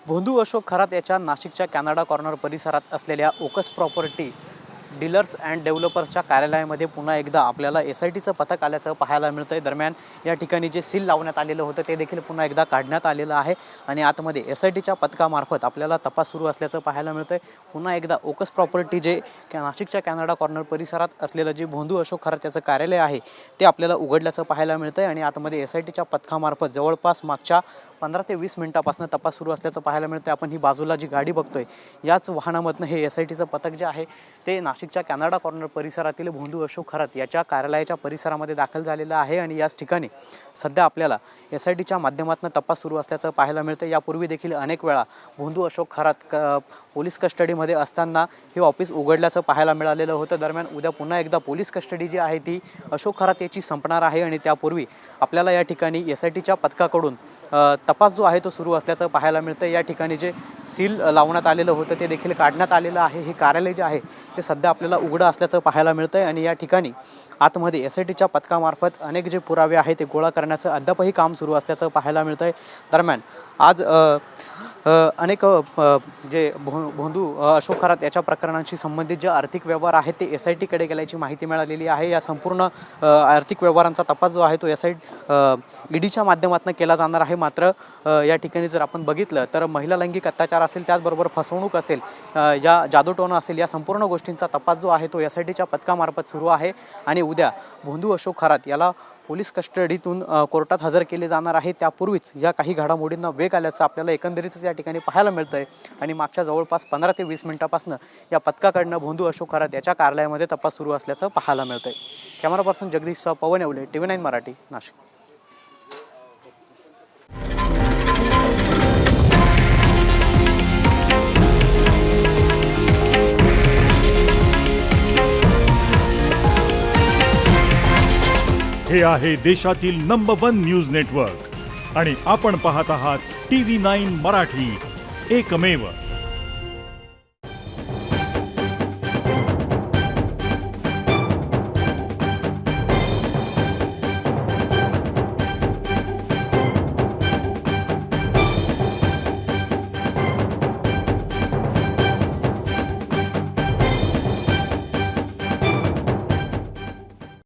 भोंदू अशोक खरात याच्या नाशिकच्या कॅनडा कॉर्नर परिसरात असलेल्या ओकस प्रॉपर्टी डीलर्स अँड डेव्हलपर्सच्या कार्यालयामध्ये पुन्हा एकदा आपल्याला SITचं पथक आल्याचं पाहायला मिळतंय। दरम्यान या ठिकाणी जे सील लावण्यात आलेलं होतं ते देखील पुन्हा एकदा काढण्यात आलेलं आहे आणि आतमध्ये SITच्या पथकामार्फत आपल्याला तपास सुरू असल्याचं पाहायला मिळतंय। पुन्हा एकदा ओकस प्रॉपर्टी जे नाशिकच्या कॅनडा कॉर्नर परिसरात असलेलं जे भोंदू अशोक खरात याचं कार्यालय आहे ते आपल्याला उघडल्याचं पाहायला मिळतंय आणि आतमध्ये SITच्या पथकामार्फत जवळपास मागच्या 15 ते 20 मिनिटांपासून तपास सुरू असल्याचं पाहायला मिळतंय। आपण ही बाजूला जी गाडी बघतोय याच वाहनामधनं हे SITचं पथक जे आहे ते नाशिकच्या कॅनडा कॉर्नर परिसरातील भोंदू अशोक खरात याच्या कार्यालयाच्या परिसरामध्ये दाखल झालेलं आहे आणि याच ठिकाणी सध्या आपल्याला SITच्या माध्यमातून तपास सुरू असल्याचं पाहायला मिळतं। यापूर्वी देखील अनेक वेळा भोंदू अशोक खरात पोलीस कस्टडीमध्ये असताना हे ऑफिस उघडल्याचं पाहायला मिळालेलं होतं। दरम्यान उद्या पुन्हा एकदा पोलीस कस्टडी जी आहे ती अशोक खरात याची संपणार आहे आणि त्यापूर्वी आपल्याला या ठिकाणी SITच्या पथकाकडून तपास जो आहे तो सुरू असल्याचं पाहायला मिळतं। या ठिकाणी जे सील लावण्यात आलेलं होतं ते देखील काढण्यात आलेलं आहे। हे कार्यालय जे आहे ते सध्या आपल्याला उघडं असल्याचं पाहायला मिळतंय आणि या ठिकाणी आतमध्ये SITच्या पथकामार्फत अनेक जे पुरावे आहेत ते गोळा करण्याचं अद्यापही काम सुरू असल्याचं पाहायला मिळतंय। दरम्यान आज अनेक जे भोंदू अशोक खरात याच्या प्रकरणांशी संबंधित जे आर्थिक व्यवहार आहेत ते SITकडे गेल्याची माहिती मिळालेली आहे। या संपूर्ण आर्थिक व्यवहारांचा तपास जो आहे तो EDच्या माध्यमातून केला जाणार आहे। मात्र या ठिकाणी जर आपण बघितलं तर महिला लैंगिक अत्याचार असेल, त्याचबरोबर फसवणूक असेल, या जादूटोणा असेल, या संपूर्ण गोष्टींचा तपास जो आहे तो SITच्या पथकामार्फत सुरू आहे आणि उद्या भोंदू अशोक खरात याला पोलीस कस्टडीतून कोर्टात हजर केले जाणार आहे। त्यापूर्वीच या काही घडामोडींना वेग आल्याचं आपल्याला एकंदरीतच या ठिकाणी पाहायला मिळतंय आणि मागच्या जवळपास 15 ते 20 मिनिटांपासून या पथकाकडनं भोंदू अशोक खरात याच्या कार्यालयामध्ये तपास सुरू असल्याचं पाहायला मिळतंय। कॅमेरा पर्सन जगदीशसह पवन येवले, TV9 मराठी, नाशिक। हे आहे देशातील नंबर 1 न्यूज नेटवर्क आणि आपण पाहत आहात TV9 मराठी, एकमेव।